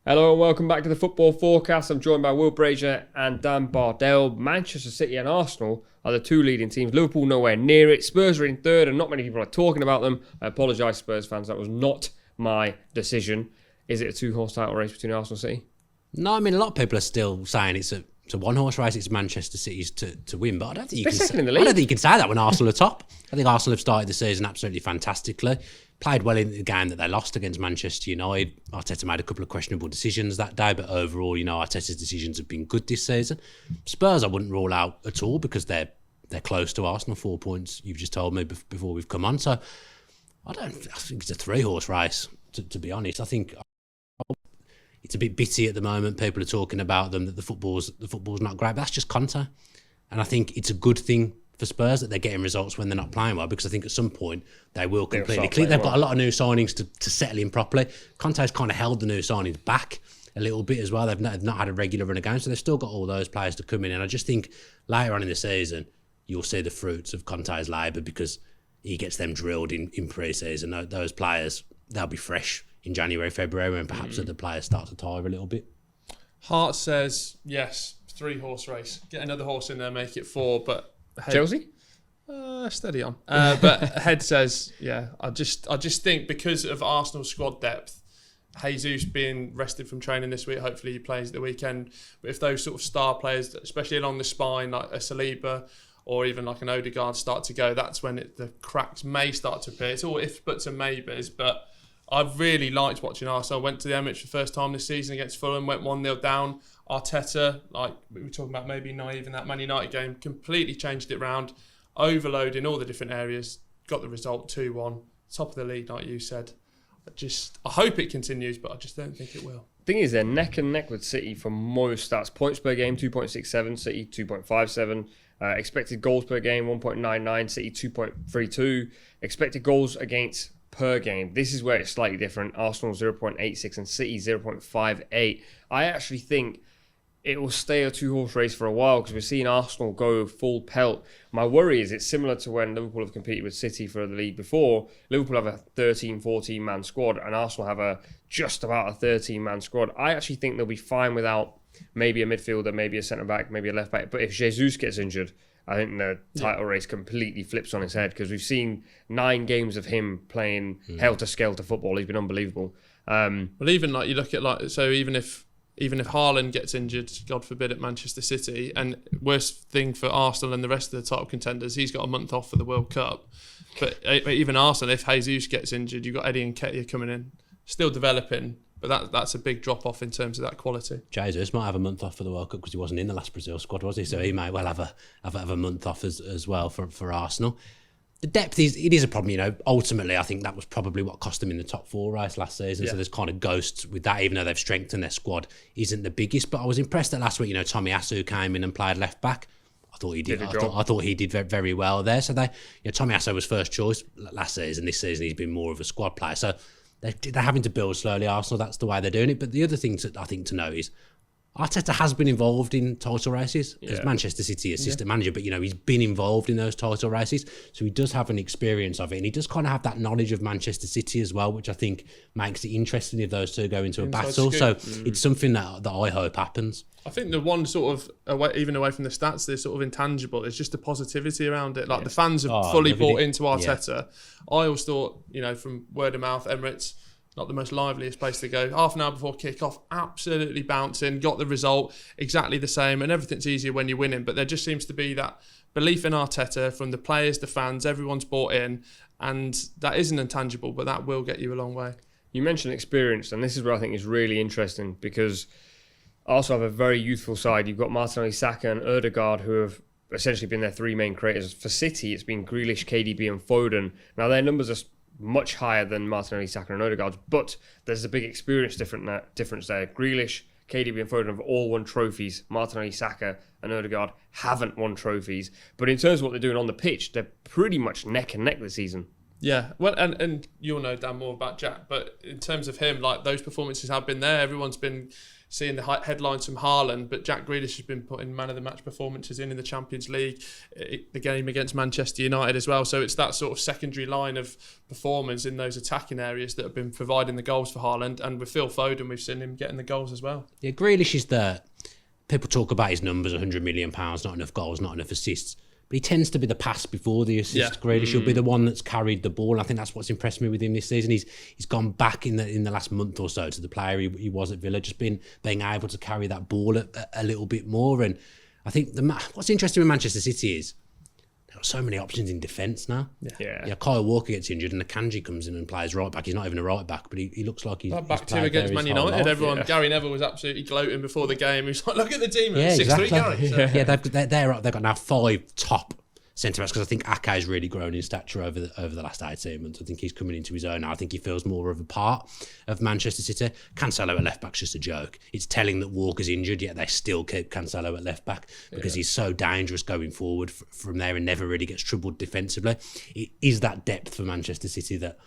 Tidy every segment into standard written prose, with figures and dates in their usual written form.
Hello and welcome back to the Football Forecast. I'm joined by Will Brazier and Dan Bardell. Manchester City and Arsenal are the two leading teams. Liverpool nowhere near it. Spurs are in third and not many people are talking about them. I apologise, Spurs fans. That was not my decision. Is it a two-horse title race between Arsenal and City? No, I mean, a lot of people are still saying it's a one-horse race. It's Manchester City's to win, but I don't think you can say that when Arsenal are top. I think Arsenal have started the season absolutely fantastically. Played well in the game that they lost against Manchester United. Arteta made a couple of questionable decisions that day, but overall, Arteta's decisions have been good this season. Spurs, I wouldn't rule out at all because they're close to Arsenal. 4 points, you've just told me before we've come on. So I think it's a three-horse race. To be honest, I think it's a bit bitty at the moment. People are talking about them that the football's not great. But that's just Conte, and I think it's a good thing for Spurs that they're getting results when they're not playing well, because I think at some point they will completely click. They've got a lot of new signings to settle in properly. Conte's kind of held the new signings back a little bit as well. They've not had a regular run of games, so they've still got all those players to come in. And I just think later on in the season, you'll see the fruits of Conte's labour because he gets them drilled in pre-season. Those players, they'll be fresh in January, February, when perhaps the players start to tire a little bit. Heart says, yes, three-horse race. Get another horse in there, make it four, but... Chelsea? Steady on. But Head says, yeah, I just think because of Arsenal's squad depth, Jesus being rested from training this week, hopefully he plays the weekend. But if those sort of star players, especially along the spine, like a Saliba or even like an Odegaard start to go, that's when the cracks may start to appear. It's all ifs, buts and maybes, but I've really liked watching Arsenal. I went to the Emirates for the first time this season against Fulham, went 1-0 down. Arteta, like we were talking about, maybe naive in that Man United game, completely changed it round, overload in all the different areas, got the result 2-1, top of the league, like you said. I hope it continues, but I just don't think it will. The thing is, they're neck and neck with City for most stats. Points per game, 2.67, City 2.57. Expected goals per game, 1.99, City 2.32. Expected goals against per game. This is where it's slightly different. Arsenal 0.86 and City 0.58. I actually think it will stay a two-horse race for a while because we're seeing Arsenal go full pelt. My worry is it's similar to when Liverpool have competed with City for the league before. Liverpool have a 13, 14-man squad and Arsenal have just about a 13-man squad. I actually think they'll be fine without maybe a midfielder, maybe a centre-back, maybe a left-back. But if Jesus gets injured, I think the title race completely flips on its head because we've seen 9 games of him playing helter-skelter football. He's been unbelievable. Well, even like you look at even if Haaland gets injured, God forbid, at Manchester City, and worst thing for Arsenal and the rest of the title contenders, he's got a month off for the World Cup. But even Arsenal, if Jesus gets injured, you've got Eddie and Nketiah coming in, still developing, but that's a big drop off in terms of that quality. Jesus might have a month off for the World Cup because he wasn't in the last Brazil squad, was he? So he might well have a month off as well for Arsenal. The depth is a problem, Ultimately, I think that was probably what cost them in the top 4 race last season. Yeah. So there's kind of ghosts with that, even though they've strengthened their squad, isn't the biggest. But I was impressed that last week, Tommy Asu came in and played left back. I thought he did. I thought he did very, very well there. So Tommy Asu was first choice last season. This season he's been more of a squad player. So they're having to build slowly. Arsenal, that's the way they're doing it. But the other thing I think to note is, Arteta has been involved in title races as Manchester City assistant manager, but he's been involved in those title races, so he does have an experience of it, and he does kind of have that knowledge of Manchester City as well, which I think makes it interesting if those two go into a battle. So it's something that I hope happens. I think the one sort of even away from the stats, they're sort of intangible. It's just the positivity around it. Like the fans have fully bought into Arteta. I always thought, from word of mouth, Emirates, not the most liveliest place to go. Half an hour before kick-off, absolutely bouncing, got the result, exactly the same, and everything's easier when you're winning. But there just seems to be that belief in Arteta from the players, the fans, everyone's bought in, and that isn't intangible, but that will get you a long way. You mentioned experience, and this is where I think is really interesting because Arsenal have a very youthful side. You've got Martinelli, Saka and Odegaard who have essentially been their 3 main creators. For City, it's been Grealish, KDB and Foden. Now, their numbers are much higher than Martinelli, Saka and Odegaard, but there's a big experience difference there. Grealish, KDB and Foden have all won trophies. Martinelli, Saka and Odegaard haven't won trophies. But in terms of what they're doing on the pitch, they're pretty much neck and neck this season. Yeah, well, and you'll know Dan more about Jack, but in terms of him, like those performances have been there. Everyone's been seeing the headlines from Haaland, but Jack Grealish has been putting man of the match performances in the Champions League, the game against Manchester United as well. So it's that sort of secondary line of performance in those attacking areas that have been providing the goals for Haaland. And with Phil Foden, we've seen him getting the goals as well. Yeah, Grealish is people talk about his numbers, £100 million, not enough goals, not enough assists. But he tends to be the pass before the assist. Yeah. Grealish will be the one that's carried the ball. I think that's what's impressed me with him this season. He's gone back in the last month or so to the player he was at Villa, just being able to carry that ball a little bit more. And I think what's interesting with Manchester City is they've got so many options in defence now. Yeah. Kyle Walker gets injured and Akanji comes in and plays right back. He's not even a right back, but he looks like he's back two against Man United. Everyone, Gary Neville was absolutely gloating before the game. He was like, "Look at the team, 6-3 Gary." So. Yeah, they've got now 5 top centre-backs, because I think Ake has really grown in stature over the last 18 months. I think he's coming into his own now. I think he feels more of a part of Manchester City. Cancelo at left-back's just a joke. It's telling that Walker's injured, yet they still keep Cancelo at left-back because he's so dangerous going forward from there and never really gets troubled defensively. It is that depth for Manchester City that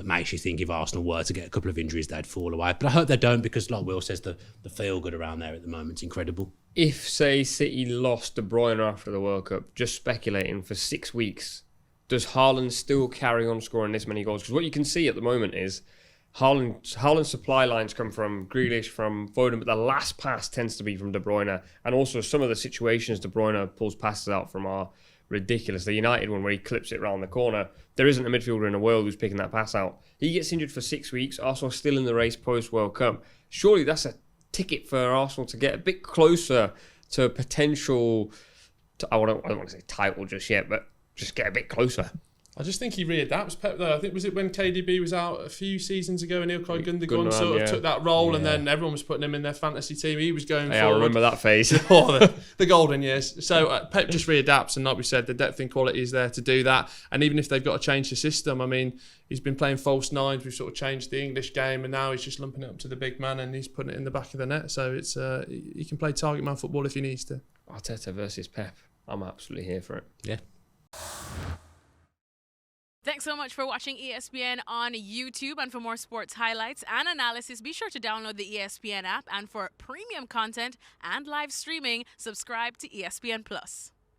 makes you think if Arsenal were to get a couple of injuries, they'd fall away. But I hope they don't, because like Will says, the feel-good around there at the moment is incredible. If, say, City lost De Bruyne after the World Cup, just speculating, for 6 weeks, does Haaland still carry on scoring this many goals? Because what you can see at the moment is Haaland's supply lines come from Grealish, from Foden, but the last pass tends to be from De Bruyne. And also some of the situations De Bruyne pulls passes out from are ridiculous. The United one where he clips it around the corner, there isn't a midfielder in the world who's picking that pass out. He gets injured for 6 weeks. Arsenal still in the race post-World Cup. Surely that's a ticket for Arsenal to get a bit closer to a potential, I don't want to say title just yet, but just get a bit closer. I just think he readapts, Pep, though. I think, was it when KDB was out a few seasons ago and Ilkay Gundogan sort of took that role, and then everyone was putting him in their fantasy team. He was going forward. I remember that phase. the golden years. So Pep just readapts, and like we said, the depth and quality is there to do that. And even if they've got to change the system, I mean, he's been playing false nines. We've sort of changed the English game, and now he's just lumping it up to the big man, and he's putting it in the back of the net. So it's he can play target man football if he needs to. Arteta versus Pep. I'm absolutely here for it. Yeah. Thanks so much for watching ESPN on YouTube. And for more sports highlights and analysis, be sure to download the ESPN app. And for premium content and live streaming, subscribe to ESPN Plus.